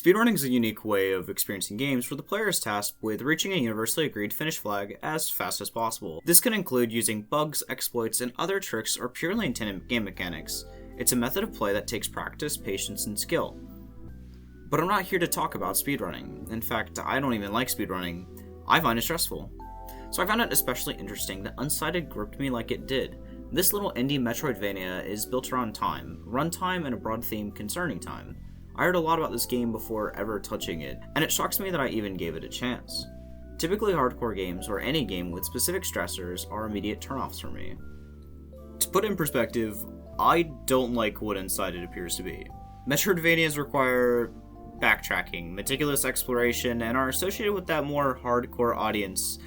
Speedrunning is a unique way of experiencing games where the player is tasked with reaching a universally agreed finish flag as fast as possible. This can include using bugs, exploits, and other tricks or purely intended game mechanics. It's a method of play that takes practice, patience, and skill. But I'm not here to talk about speedrunning. In fact, I don't even like speedrunning. I find it stressful. So I found it especially interesting that Unsighted gripped me like it did. This little indie Metroidvania is built around time, runtime, and a broad theme concerning time. I heard a lot about this game before ever touching it, and it shocks me that I even gave it a chance. Typically hardcore games, or any game with specific stressors, are immediate turnoffs for me. To put in perspective, I don't like what Unsighted appears to be. Metroidvanias require backtracking, meticulous exploration, and are associated with that more hardcore audience,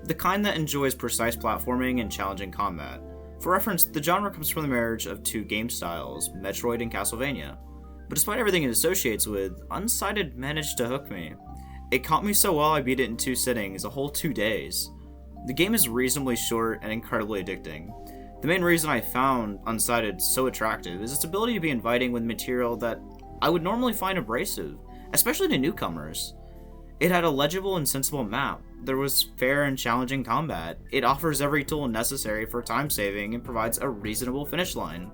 the kind that enjoys precise platforming and challenging combat. For reference, the genre comes from the marriage of two game styles, Metroid and Castlevania. But despite everything it associates with, Unsighted managed to hook me. It caught me so well I beat it in 2 sittings, a whole 2 days. The game is reasonably short and incredibly addicting. The main reason I found Unsighted so attractive is its ability to be inviting with material that I would normally find abrasive, especially to newcomers. It had a legible and sensible map. There was fair and challenging combat. It offers every tool necessary for time saving and provides a reasonable finish line.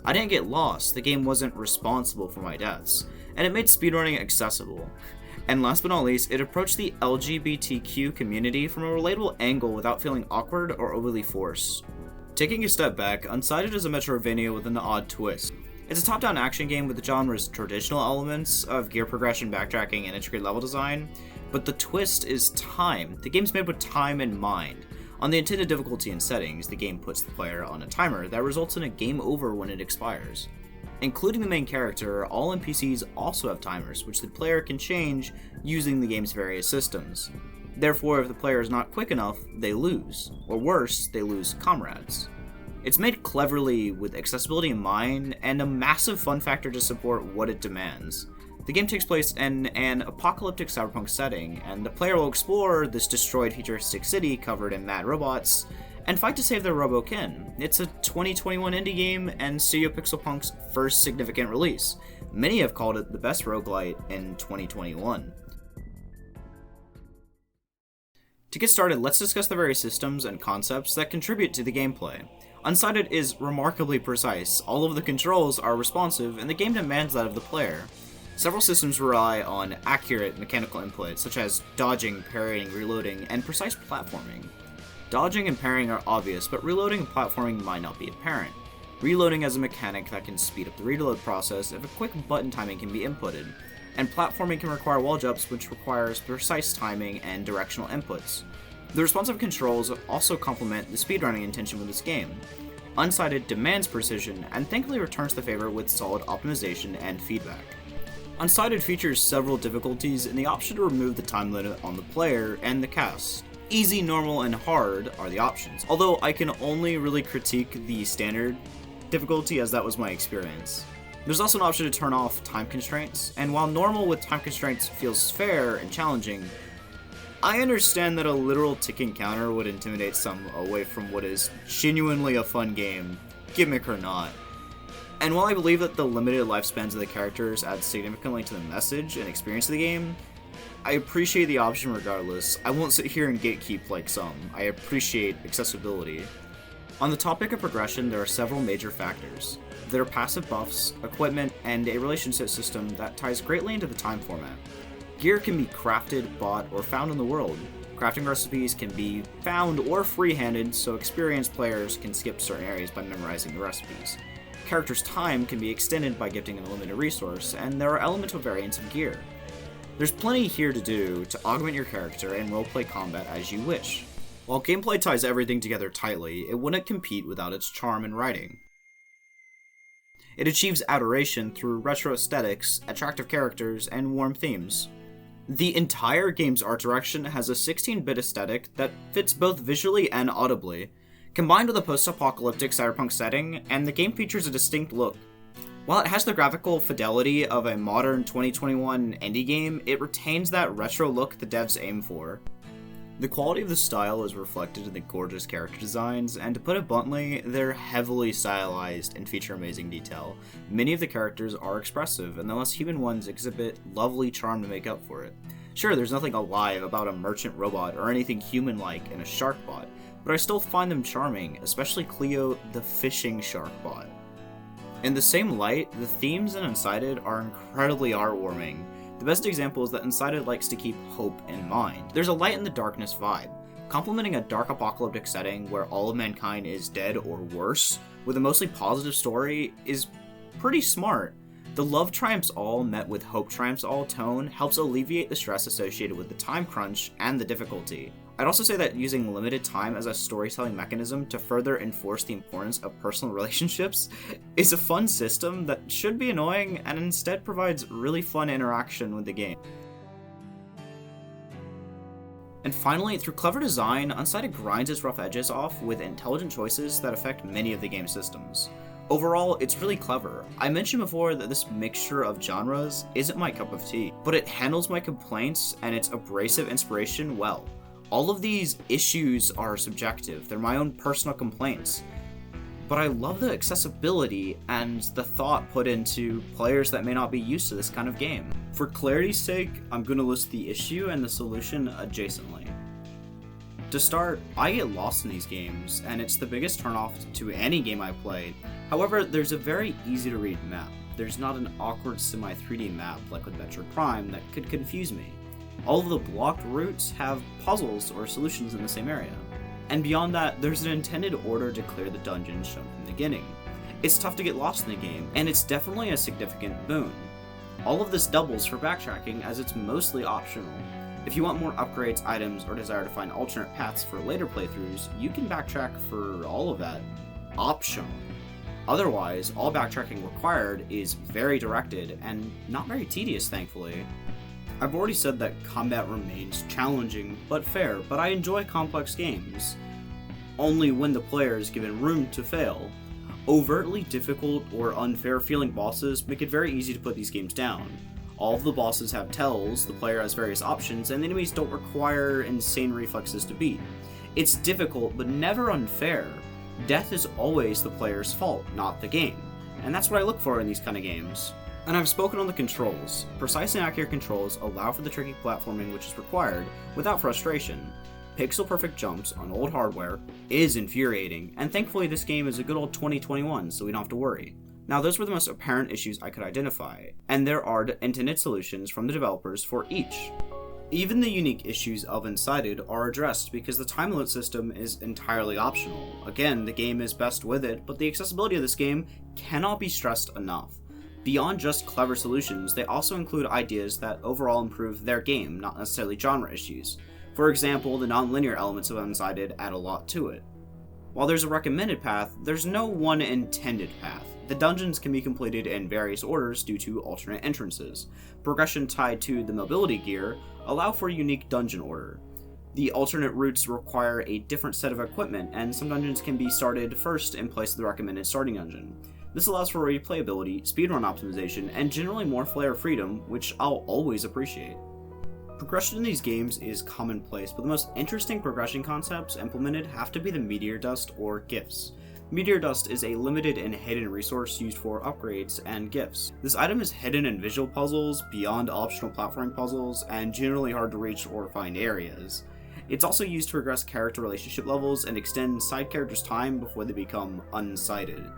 I didn't get lost, the game wasn't responsible for my deaths, and it made speedrunning accessible. And last but not least, it approached the LGBTQ community from a relatable angle without feeling awkward or overly forced. Taking a step back, Unsighted is a Metroidvania with an odd twist. It's a top-down action game with the genre's traditional elements of gear progression, backtracking, and intricate level design, but the twist is time. The game's made with time in mind. On the intended difficulty and settings, the game puts the player on a timer that results in a game over when it expires. Including the main character, all NPCs also have timers, which the player can change using the game's various systems. Therefore, if the player is not quick enough, they lose. Or worse, they lose comrades. It's made cleverly with accessibility in mind, and a massive fun factor to support what it demands. The game takes place in an apocalyptic cyberpunk setting, and the player will explore this destroyed futuristic city covered in mad robots, and fight to save their robo-kin. It's a 2021 indie game, and Studio Pixelpunk's first significant release. Many have called it the best roguelite in 2021. To get started, let's discuss the various systems and concepts that contribute to the gameplay. Unsighted is remarkably precise, all of the controls are responsive, and the game demands that of the player. Several systems rely on accurate mechanical inputs, such as dodging, parrying, reloading, and precise platforming. Dodging and parrying are obvious, but reloading and platforming might not be apparent. Reloading as a mechanic that can speed up the reload process if a quick button timing can be inputted, and platforming can require wall jumps, which requires precise timing and directional inputs. The responsive controls also complement the speedrunning intention with this game. Unsighted demands precision, and thankfully returns the favor with solid optimization and feedback. Unsighted features several difficulties and the option to remove the time limit on the player and the cast. Easy, normal, and hard are the options, although I can only really critique the standard difficulty as that was my experience. There's also an option to turn off time constraints, and while normal with time constraints feels fair and challenging, I understand that a literal ticking counter would intimidate some away from what is genuinely a fun game, gimmick or not. And while I believe that the limited lifespans of the characters add significantly to the message and experience of the game, I appreciate the option regardless. I won't sit here and gatekeep like some. I appreciate accessibility. On the topic of progression, there are several major factors. There are passive buffs, equipment, and a relationship system that ties greatly into the time format. Gear can be crafted, bought, or found in the world. Crafting recipes can be found or free-handed, so experienced players can skip certain areas by memorizing the recipes. Character's time can be extended by gifting an unlimited resource, and there are elemental variants of gear. There's plenty here to do to augment your character and roleplay combat as you wish. While gameplay ties everything together tightly, it wouldn't compete without its charm and writing. It achieves adoration through retro aesthetics, attractive characters, and warm themes. The entire game's art direction has a 16-bit aesthetic that fits both visually and audibly, combined with a post-apocalyptic cyberpunk setting, and the game features a distinct look. While it has the graphical fidelity of a modern 2021 indie game, it retains that retro look the devs aim for. The quality of the style is reflected in the gorgeous character designs, and to put it bluntly, they're heavily stylized and feature amazing detail. Many of the characters are expressive, and the less human ones exhibit lovely charm to make up for it. Sure, there's nothing alive about a merchant robot or anything human-like in a shark bot, but I still find them charming, especially Cleo, the fishing shark bot. In the same light, the themes in Unsighted are incredibly heartwarming. The best example is that Unsighted likes to keep hope in mind. There's a light in the darkness vibe, complementing a dark apocalyptic setting where all of mankind is dead or worse, with a mostly positive story is pretty smart. The love triumphs all met with hope triumphs all tone helps alleviate the stress associated with the time crunch and the difficulty. I'd also say that using limited time as a storytelling mechanism to further enforce the importance of personal relationships is a fun system that should be annoying and instead provides really fun interaction with the game. And finally, through clever design, Unsighted grinds its rough edges off with intelligent choices that affect many of the game's systems. Overall, it's really clever. I mentioned before that this mixture of genres isn't my cup of tea, but it handles my complaints and its abrasive inspiration well. All of these issues are subjective, they're my own personal complaints. But I love the accessibility and the thought put into players that may not be used to this kind of game. For clarity's sake, I'm going to list the issue and the solution adjacently. To start, I get lost in these games, and it's the biggest turnoff to any game I play. However, there's a very easy to read map. There's not an awkward semi-3D map like with Metroid Prime that could confuse me. All of the blocked routes have puzzles or solutions in the same area. And beyond that, there's an intended order to clear the dungeons shown from the beginning. It's tough to get lost in the game, and it's definitely a significant boon. All of this doubles for backtracking as it's mostly optional. If you want more upgrades, items, or desire to find alternate paths for later playthroughs, you can backtrack for all of that, optional. Otherwise, all backtracking required is very directed and not very tedious, thankfully. I've already said that combat remains challenging but fair, but I enjoy complex games, only when the player is given room to fail. Overtly difficult or unfair feeling bosses make it very easy to put these games down. All of the bosses have tells, the player has various options, and the enemies don't require insane reflexes to beat. It's difficult, but never unfair. Death is always the player's fault, not the game, and that's what I look for in these kind of games. And I've spoken on the controls. Precise and accurate controls allow for the tricky platforming which is required without frustration. Pixel-perfect jumps on old hardware is infuriating, and thankfully this game is a good old 2021, so we don't have to worry. Now those were the most apparent issues I could identify, and there are intended solutions from the developers for each. Even the unique issues of Unsighted are addressed because the time limit system is entirely optional. Again, the game is best with it, but the accessibility of this game cannot be stressed enough. Beyond just clever solutions, they also include ideas that overall improve their game, not necessarily genre issues. For example, the non-linear elements of Unsighted add a lot to it. While there's a recommended path, there's no one intended path. The dungeons can be completed in various orders due to alternate entrances. Progression tied to the mobility gear allow for a unique dungeon order. The alternate routes require a different set of equipment, and some dungeons can be started first in place of the recommended starting dungeon. This allows for replayability, speedrun optimization, and generally more flair freedom, which I'll always appreciate. Progression in these games is commonplace, but the most interesting progression concepts implemented have to be the meteor dust or gifts. Meteor dust is a limited and hidden resource used for upgrades and gifts. This item is hidden in visual puzzles, beyond optional platforming puzzles, and generally hard to reach or find areas. It's also used to progress character relationship levels and extend side characters' time before they become unsighted.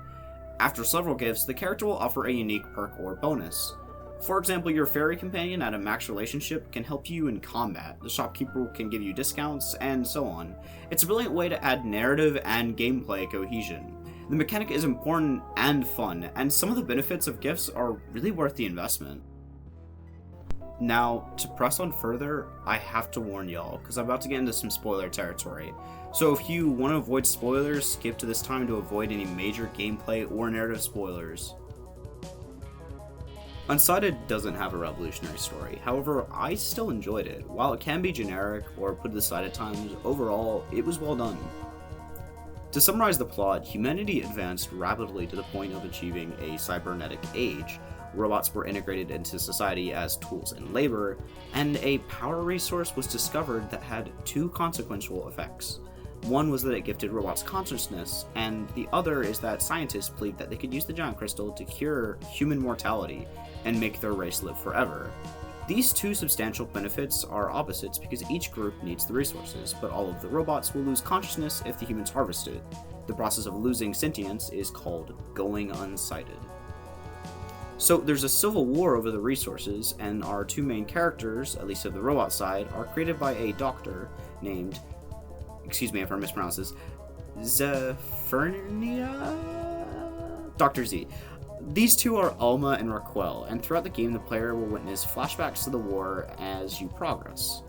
After several gifts, the character will offer a unique perk or bonus. For example, your fairy companion at a max relationship can help you in combat, the shopkeeper can give you discounts, and so on. It's a brilliant way to add narrative and gameplay cohesion. The mechanic is important and fun, and some of the benefits of gifts are really worth the investment. Now, to press on further, I have to warn y'all, because I'm about to get into some spoiler territory. So if you want to avoid spoilers, skip to this time to avoid any major gameplay or narrative spoilers. Unsighted doesn't have a revolutionary story, however, I still enjoyed it. While it can be generic or put to the side at times, overall, it was well done. To summarize the plot, humanity advanced rapidly to the point of achieving a cybernetic age. robots were integrated into society as tools and labor, and a power resource was discovered that had two consequential effects. One was that it gifted robots consciousness, and the other is that scientists believed that they could use the giant crystal to cure human mortality and make their race live forever. These two substantial benefits are opposites because each group needs the resources, but all of the robots will lose consciousness if the humans harvest it. The process of losing sentience is called going unsighted. So there's a civil war over the resources, and our two main characters, at least of the robot side, are created by a doctor named, excuse me if I mispronounce this, Zephyria? Dr. Z. These two are Alma and Raquel, and throughout the game the player will witness flashbacks to the war as you progress.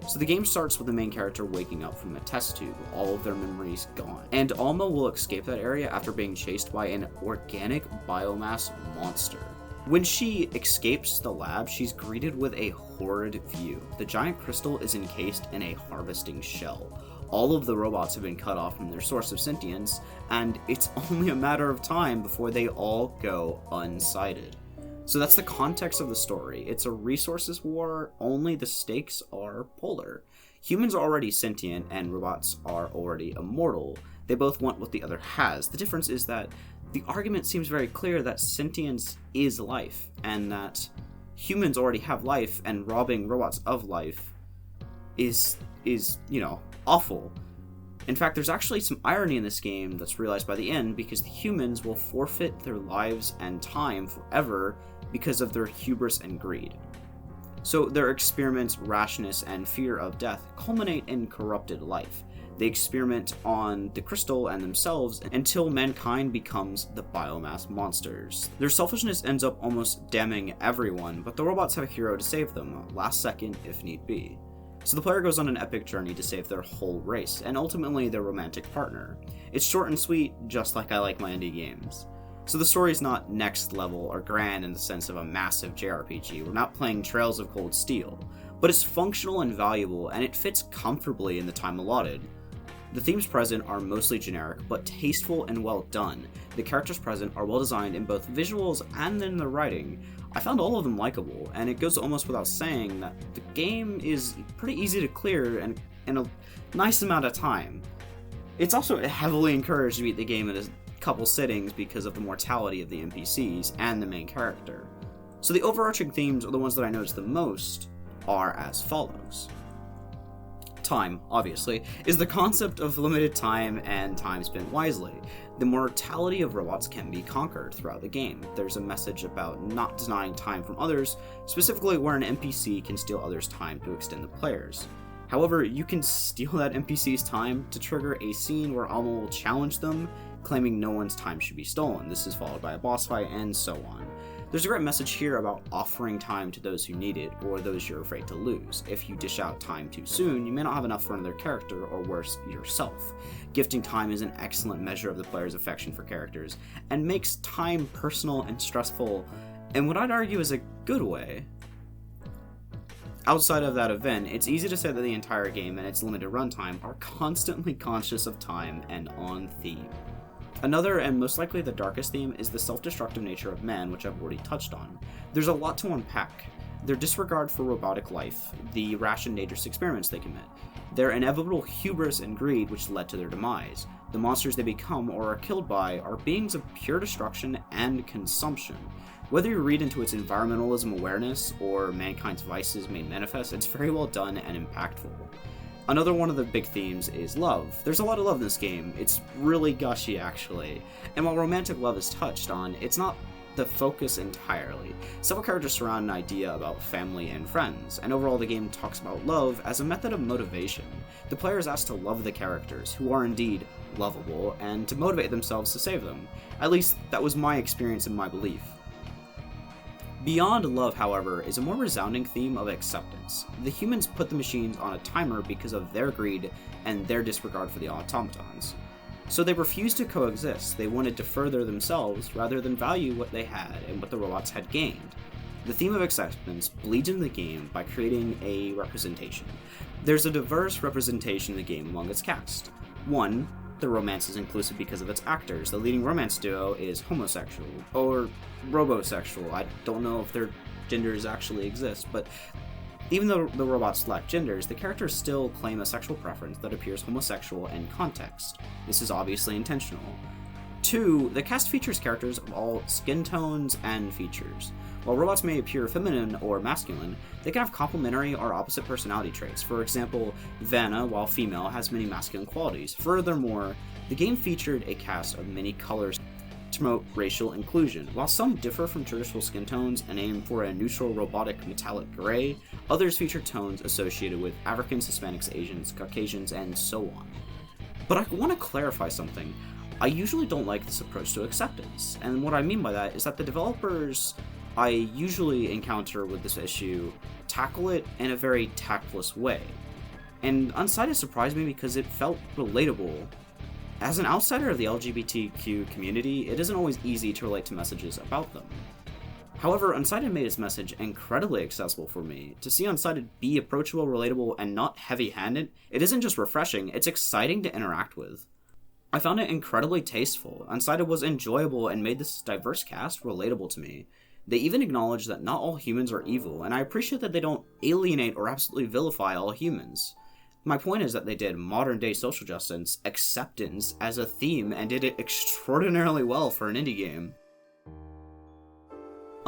So the game starts with the main character waking up from a test tube, all of their memories gone. And Alma will escape that area after being chased by an organic biomass monster. When she escapes the lab, she's greeted with a horrid view. The giant crystal is encased in a harvesting shell. All of the robots have been cut off from their source of sentience, and it's only a matter of time before they all go unsighted. So that's the context of the story. It's a resources war, only the stakes are polar. Humans are already sentient, and robots are already immortal. They both want what the other has. The difference is that the argument seems very clear that sentience is life, and that humans already have life, and robbing robots of life is awful. In fact, there's actually some irony in this game that's realized by the end, because the humans will forfeit their lives and time forever because of their hubris and greed. So their experiments, rashness, and fear of death culminate in corrupted life. They experiment on the crystal and themselves until mankind becomes the biomass monsters. Their selfishness ends up almost damning everyone, but the robots have a hero to save them, last second if need be. So the player goes on an epic journey to save their whole race, and ultimately their romantic partner. It's short and sweet, just like I like my indie games. So the story is not next level or grand in the sense of a massive JRPG. We're not playing Trails of Cold Steel, but it's functional and valuable, and it fits comfortably in the time allotted. The themes present are mostly generic, but tasteful and well done. The characters present are well designed in both visuals and in the writing. I found all of them likable, and it goes almost without saying that the game is pretty easy to clear and in a nice amount of time. It's also heavily encouraged to beat the game in a couple sittings because of the mortality of the NPCs and the main character. So the overarching themes, or the ones that I noticed the most, are as follows. Time, obviously, is the concept of limited time and time spent wisely. The mortality of robots can be conquered throughout the game. There's a message about not denying time from others, specifically where an NPC can steal others' time to extend the players. However, you can steal that NPC's time to trigger a scene where Alma will challenge them, claiming no one's time should be stolen. This is followed by a boss fight, and so on. There's a great message here about offering time to those who need it, or those you're afraid to lose. If you dish out time too soon, you may not have enough for another character, or worse, yourself. Gifting time is an excellent measure of the player's affection for characters, and makes time personal and stressful, in what I'd argue is a good way. Outside of that event, it's easy to say that the entire game and its limited runtime are constantly conscious of time and on theme. Another, and most likely the darkest theme, is the self-destructive nature of man, which I've already touched on. There's a lot to unpack. Their disregard for robotic life, the rash and dangerous experiments they commit, their inevitable hubris and greed which led to their demise. The monsters they become or are killed by are beings of pure destruction and consumption. Whether you read into its environmentalism awareness or mankind's vices made manifest, it's very well done and impactful. Another one of the big themes is love. There's a lot of love in this game. It's really gushy, actually. And while romantic love is touched on, it's not the focus entirely. Several characters surround an idea about family and friends, and overall the game talks about love as a method of motivation. The player is asked to love the characters, who are indeed lovable, and to motivate themselves to save them. At least, that was my experience and my belief. Beyond love, however, is a more resounding theme of acceptance. The humans put the machines on a timer because of their greed and their disregard for the automatons. So they refused to coexist. They wanted to further themselves rather than value what they had and what the robots had gained. The theme of acceptance bleeds into the game by creating a representation. There's a diverse representation in the game among its cast. One, The romance is inclusive because of its actors. The leading romance duo is homosexual, or robosexual. I don't know if their genders actually exist, but even though the robots lack genders, the characters still claim a sexual preference that appears homosexual in context. This is obviously intentional. 2. The cast features characters of all skin tones and features. While robots may appear feminine or masculine, they can have complementary or opposite personality traits. For example, Vanna, while female, has many masculine qualities. Furthermore, the game featured a cast of many colors to promote racial inclusion. While some differ from traditional skin tones and aim for a neutral robotic metallic gray, others feature tones associated with Africans, Hispanics, Asians, Caucasians, and so on. But I want to clarify something. I usually don't like this approach to acceptance, and what I mean by that is that the developers I usually encounter with this issue tackle it in a very tactless way. And Unsighted surprised me because it felt relatable. As an outsider of the LGBTQ community, it isn't always easy to relate to messages about them. However, Unsighted made its message incredibly accessible for me. To see Unsighted be approachable, relatable, and not heavy-handed, it isn't just refreshing, it's exciting to interact with. I found it incredibly tasteful. Unsighted was enjoyable and made this diverse cast relatable to me. They even acknowledge that not all humans are evil, and I appreciate that they don't alienate or absolutely vilify all humans. My point is that they did modern-day social justice acceptance as a theme and did it extraordinarily well for an indie game.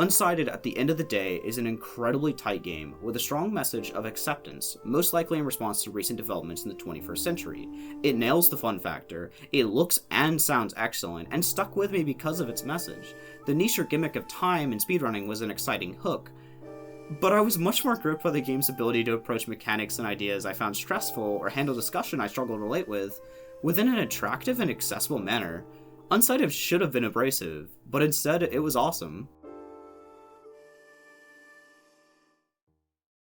Unsighted, at the end of the day, is an incredibly tight game with a strong message of acceptance, most likely in response to recent developments in the 21st century. It nails the fun factor, it looks and sounds excellent, and stuck with me because of its message. The niche or gimmick of time and speedrunning was an exciting hook, but I was much more gripped by the game's ability to approach mechanics and ideas I found stressful or handle discussion I struggled to relate with within an attractive and accessible manner. Unsighted should have been abrasive, but instead it was awesome.